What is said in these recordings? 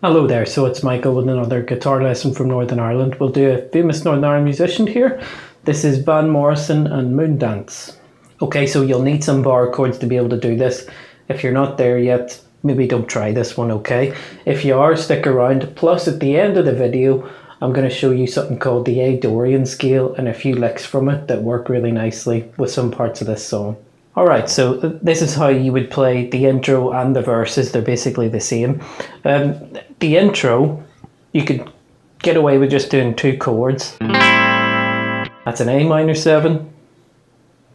Hello there, so it's Michael with another guitar lesson from Northern Ireland. We'll do a famous Northern Ireland musician here. This is Van Morrison and Moondance. Okay, so you'll need some bar chords to be able to do this. If you're not there yet, maybe don't try this one, okay? If you are, stick around. Plus, at the end of the video, I'm going to show you something called the A Dorian scale and a few licks from it that work really nicely with some parts of this song. Alright, so this is how you would play the intro and the verses. They're basically the same. The intro, you could get away with just doing two chords. That's an A minor 7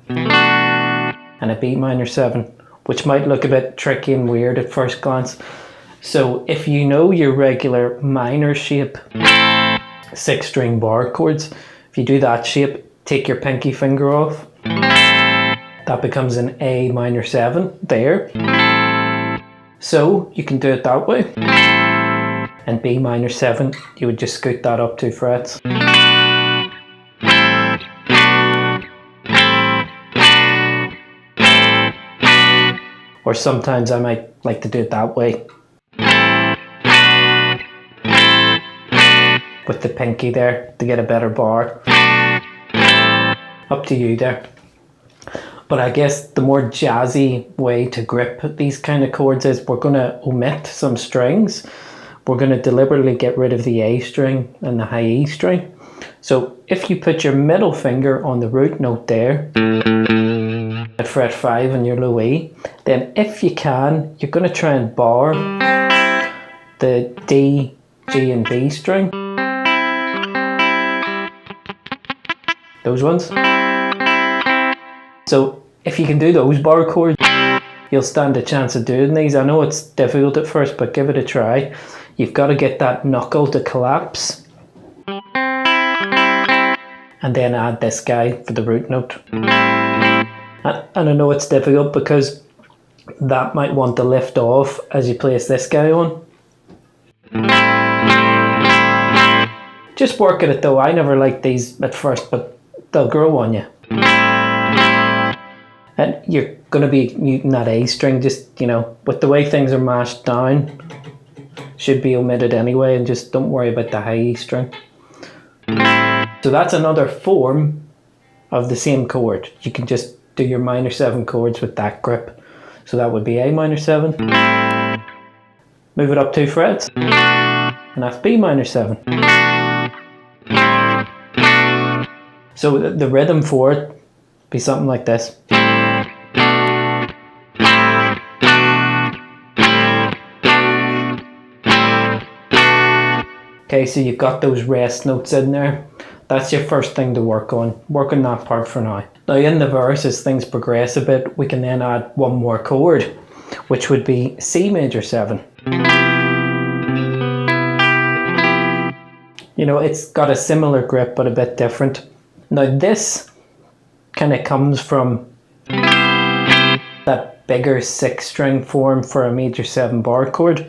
and a B minor 7, which might look a bit tricky and weird at first glance. So if you know your regular minor shape 6-string bar chords, if you do that shape, take your pinky finger off. That becomes an A minor 7 there. So you can do it that way. And B minor 7, you would just scoot that up 2 frets. Or sometimes I might like to do it that way. With the pinky there to get a better bar. Up to you there. But I guess the more jazzy way to grip these kind of chords is we're going to omit some strings. We're going to deliberately get rid of the A string and the high E string. So if you put your middle finger on the root note there, at fret 5 on your low E, then if you can, you're going to try and bar the D, G and B string. Those ones. So if you can do those bar chords, you'll stand a chance of doing these. I know it's difficult at first, but give it a try. You've got to get that knuckle to collapse. And then add this guy for the root note. And I know it's difficult because that might want to lift off as you place this guy on. Just work at it though. I never liked these at first, but they'll grow on you. And you're going to be muting that A string, just, you know, with the way things are mashed down, should be omitted anyway, and just don't worry about the high E string. So that's another form of the same chord. You can just do your minor 7 chords with that grip. So that would be A minor 7. Move it up 2 frets. And that's B minor 7. So the rhythm for it would be something like this. Okay, so you've got those rest notes in there. That's your first thing to work on. Work on that part for now. Now in the verse, as things progress a bit, we can then add one more chord, which would be C major 7. You know, it's got a similar grip, but a bit different. Now this kind of comes from that bigger 6-string form for a major 7 bar chord.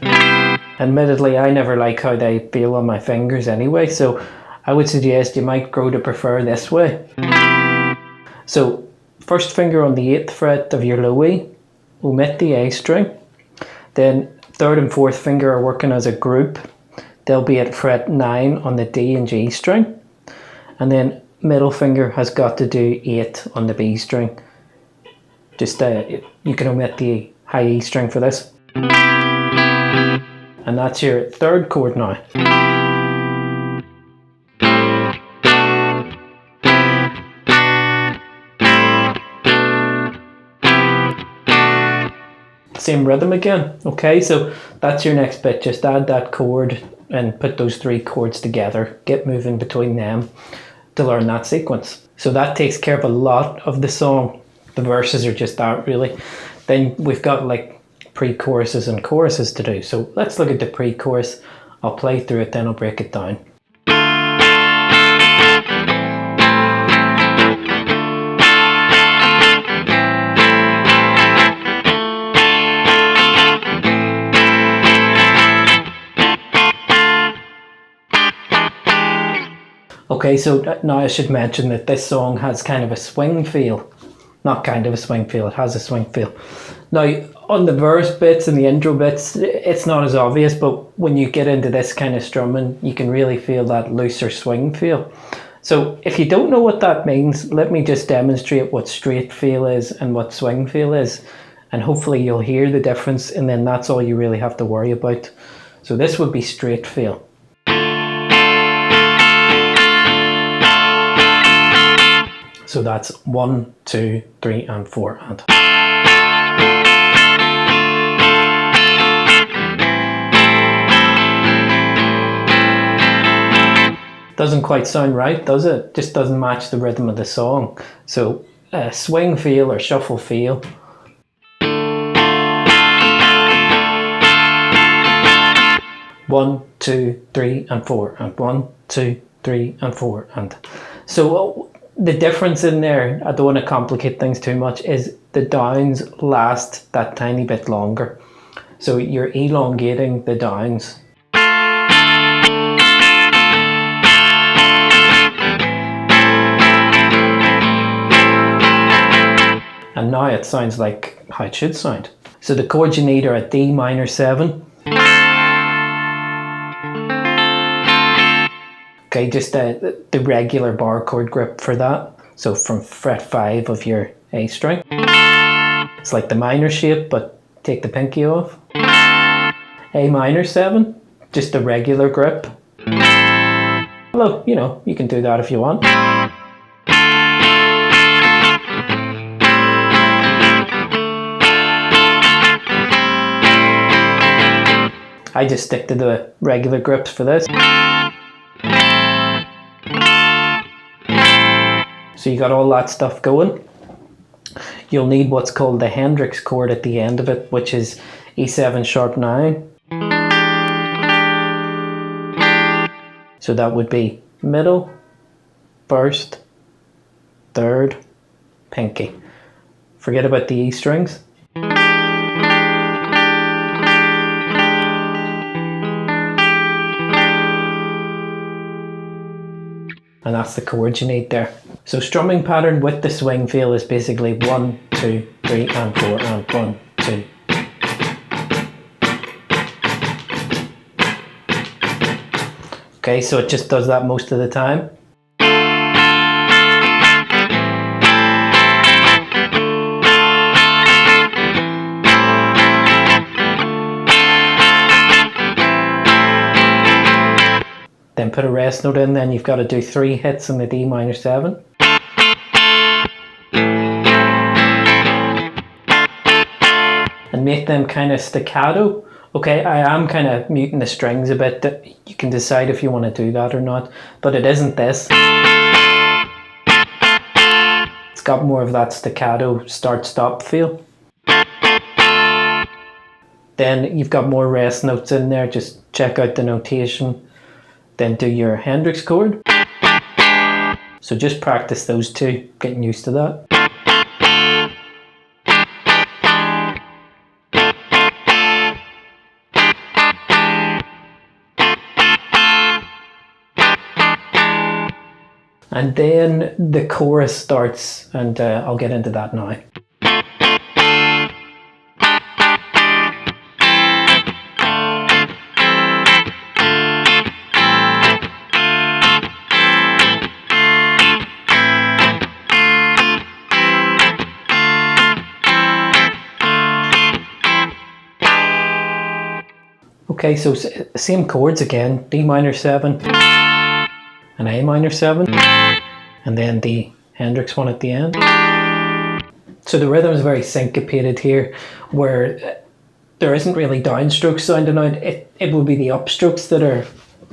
Admittedly, I never like how they feel on my fingers anyway, so I would suggest you might grow to prefer this way. So, first finger on the 8th fret of your low E, omit the A string. Then 3rd and 4th finger are working as a group. They'll be at fret 9 on the D and G string. And then middle finger has got to do 8 on the B string. Just you can omit the high E string for this. And that's your 3rd chord now. Same rhythm again. Okay, so that's your next bit. Just add that chord and put those 3 chords together. Get moving between them to learn that sequence. So that takes care of a lot of the song. The verses are just that really. Then we've got like pre-choruses and choruses to do. So let's look at the pre-chorus. I'll play through it, then I'll break it down. Okay, so now I should mention that this song has kind of a swing feel. not kind of a swing feel, it has a swing feel. Now, on the verse bits and the intro bits, it's not as obvious, but when you get into this kind of strumming, you can really feel that looser swing feel. So if you don't know what that means, let me just demonstrate what straight feel is and what swing feel is, and hopefully you'll hear the difference, and then that's all you really have to worry about. So this would be straight feel. So that's 1, 2, 3 and 4 and. Doesn't quite sound right, does it? Just doesn't match the rhythm of the song. So swing feel or shuffle feel. One, 2, 3 and 4 and 1, 2, 3 and 4 and. So the difference in there, I don't want to complicate things too much, is the downs last that tiny bit longer. So you're elongating the downs. And now it sounds like how it should sound. So the chords you need are a D minor 7. Okay, just the regular bar chord grip for that. So from fret 5 of your A string. It's like the minor shape, but take the pinky off. A minor 7, just a regular grip. Although, you know, you can do that if you want. I just stick to the regular grips for this. So you got all that stuff going. You'll need what's called the Hendrix chord at the end of it, which is E7 sharp 9. So that would be middle, first, third, pinky. Forget about the E strings. And that's the chords you need there. So strumming pattern with the swing feel is basically 1, 2, 3 and 4 and 1, 2. Okay, so it just does that most of the time. Then put a rest note in, then you've got to do 3 hits in the D minor 7. And make them kind of staccato. Okay, I am kind of muting the strings a bit. You can decide if you want to do that or not, but it isn't this. It's got more of that staccato start-stop feel. Then you've got more rest notes in there, just check out the notation. Then do your Hendrix chord. So just practice those two, getting used to that. And then the chorus starts, and I'll get into that now. Okay, so same chords again, D minor 7, an A minor 7, and then the Hendrix one at the end. So the rhythm is very syncopated here, where there isn't really downstrokes sounding out. It will be the upstrokes that are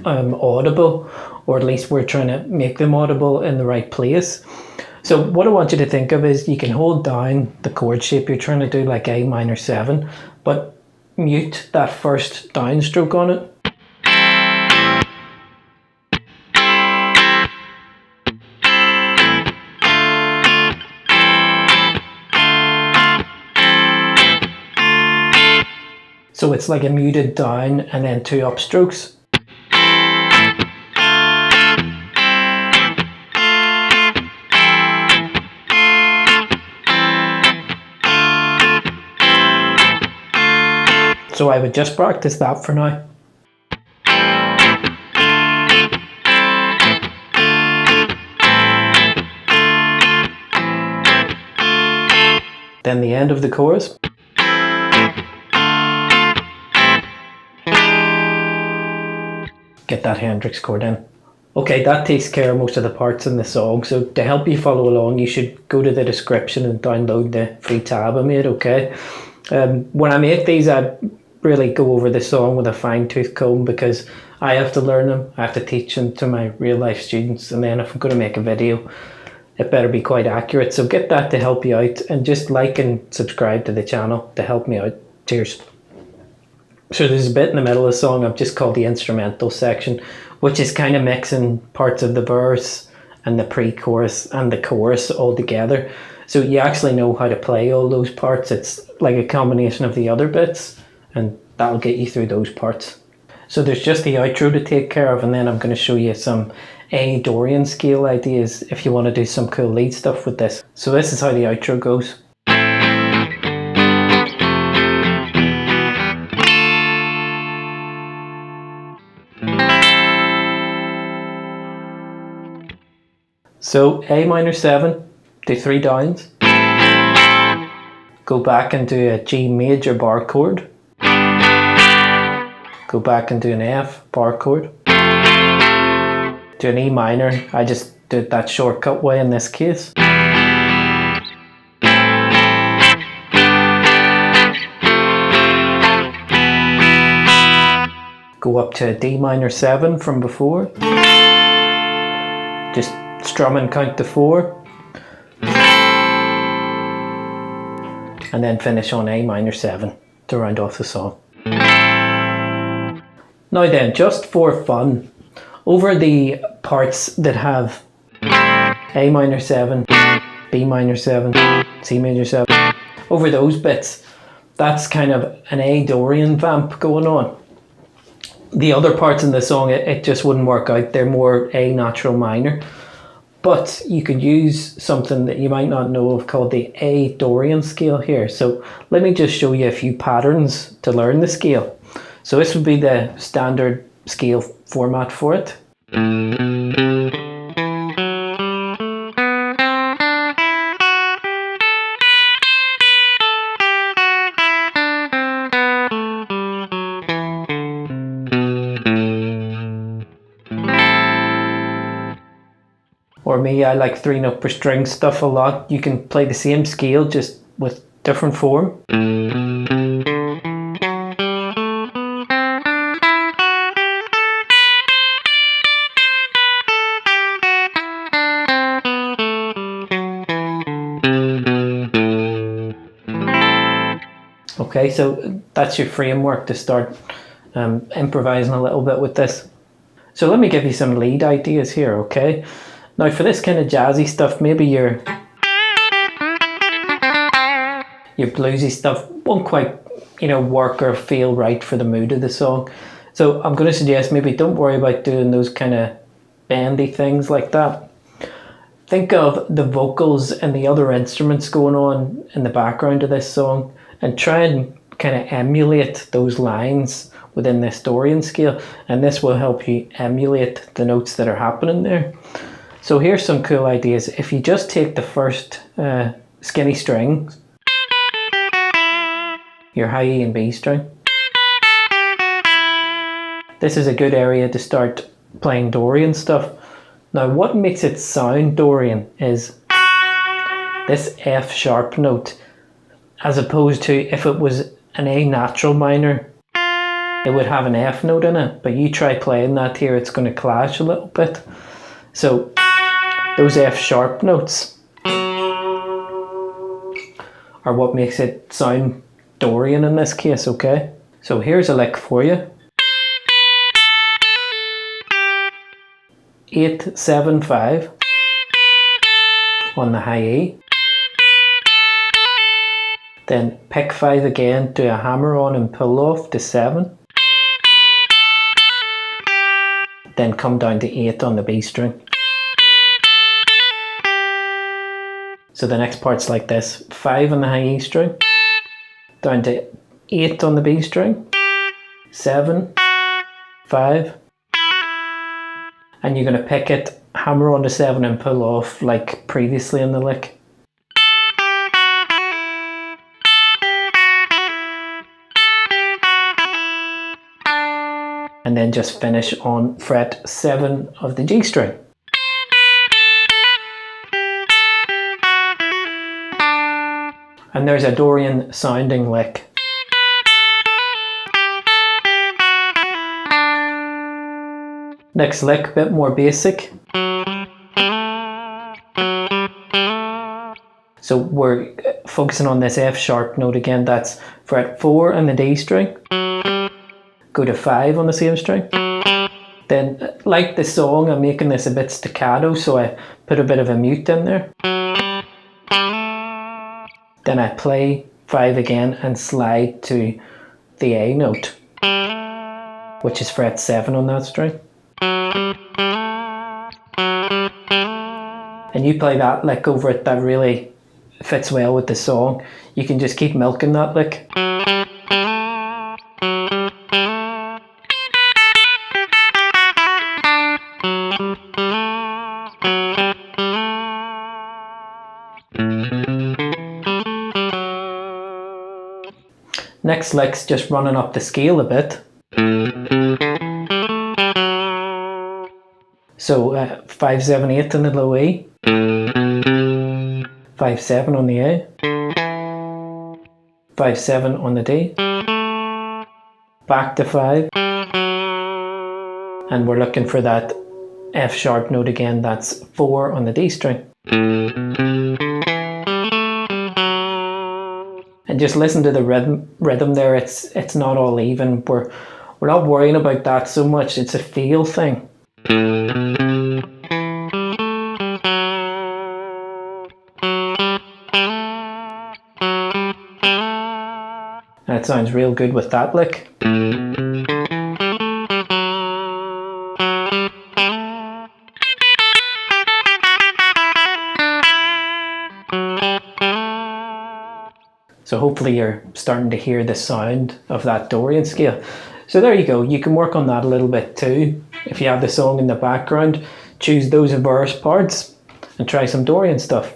audible, or at least we're trying to make them audible in the right place. So what I want you to think of is you can hold down the chord shape you're trying to do, like A minor 7, but mute that first downstroke on it. So it's like a muted down and then 2 upstrokes. So I would just practice that for now. Then the end of the chorus. Get that Hendrix chord in. Okay, that takes care of most of the parts in the song. So to help you follow along, you should go to the description and download the free tab I made, okay? When I make these, I really go over the song with a fine-tooth comb because I have to learn them. I have to teach them to my real-life students. And then if I'm going to make a video, it better be quite accurate. So get that to help you out, and just like and subscribe to the channel to help me out. Cheers. So there's a bit in the middle of the song I've just called the instrumental section, which is kind of mixing parts of the verse and the pre-chorus and the chorus all together. So you actually know how to play all those parts. It's like a combination of the other bits, and that'll get you through those parts. So there's just the outro to take care of, and then I'm going to show you some Dorian scale ideas if you want to do some cool lead stuff with this. So this is how the outro goes. So A minor 7, do 3 downs, go back and do a G major bar chord, go back and do an F bar chord, do an E minor. I just did that shortcut way in this case. Go up to a D minor 7 from before, just strum and count to 4, and then finish on A minor 7 to round off the song. Now then, just for fun, over the parts that have A minor 7, B minor 7, C major 7, over those bits, that's kind of an A Dorian vamp going on. The other parts in the song, it just wouldn't work out. They're more A natural minor. But you could use something that you might not know of called the A Dorian scale here. So let me just show you a few patterns to learn the scale. So this would be the standard scale format for it. Or me, I like 3-note per string stuff a lot. You can play the same scale just with different form. Okay, so that's your framework to start improvising a little bit with this. So let me give you some lead ideas here, okay? Now for this kind of jazzy stuff, maybe your bluesy stuff won't quite, work or feel right for the mood of the song. So I'm going to suggest maybe don't worry about doing those kind of bandy things like that. Think of the vocals and the other instruments going on in the background of this song and try and kind of emulate those lines within this Dorian scale, and this will help you emulate the notes that are happening there. So here's some cool ideas. If you just take the first skinny strings, your high E and B string, this is a good area to start playing Dorian stuff. Now what makes it sound Dorian is this F sharp note, as opposed to if it was an A natural minor, it would have an F note in it, but you try playing that here, it's going to clash a little bit. So those F sharp notes are what makes it sound Dorian in this case, okay? So here's a lick for you. 8, 7, 5 on the high E. Then pick 5 again, do a hammer on and pull off to 7. Then come down to 8 on the B string. So the next part's like this: 5 on the high E string, down to 8 on the B string, 7, 5, and you're going to pick it, hammer on the 7 and pull off like previously in the lick. And then just finish on fret 7 of the G string. And there's a Dorian sounding lick. Next lick, a bit more basic. So we're focusing on this F sharp note again, that's fret 4 and the D string. Go to 5 on the same string. Then, like the song, I'm making this a bit staccato, so I put a bit of a mute in there. Then I play 5 again and slide to the A note, which is fret 7 on that string. And you play that lick over it, that really fits well with the song. You can just keep milking that lick. Next lick's just running up the scale a bit. So 5, 7, 8 in the low E, 5, 7 on the A, 5, 7 on the D, back to 5, and we're looking for that F sharp note again, that's 4 on the D string. And just listen to the rhythm there, it's not all even, we're not worrying about that so much, it's a feel thing. And it sounds real good with that lick. So hopefully you're starting to hear the sound of that Dorian scale. So there you go, you can work on that a little bit too. If you have the song in the background, choose those verse parts and try some Dorian stuff.